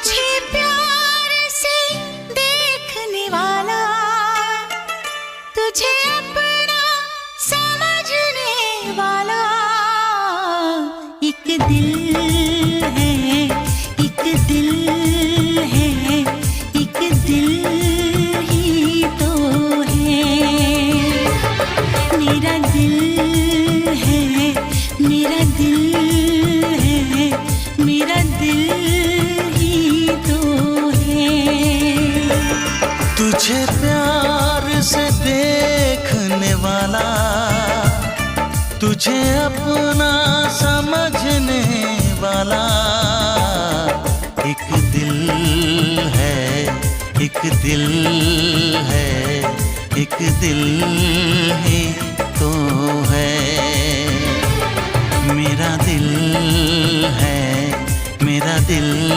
तुझे प्यार से देखने वाला, तुझे अपना समझने वाला एक दिल है, एक दिल है, एक दिल ही तो है। मेरा दिल है, मेरा दिल है, मेरा दिल ही तो है। तुझे प्यार से देखने वाला, तुझे अपना समझने वाला एक दिल है, एक दिल है, एक दिल ही तो है। मेरा दिल है, मेरा दिल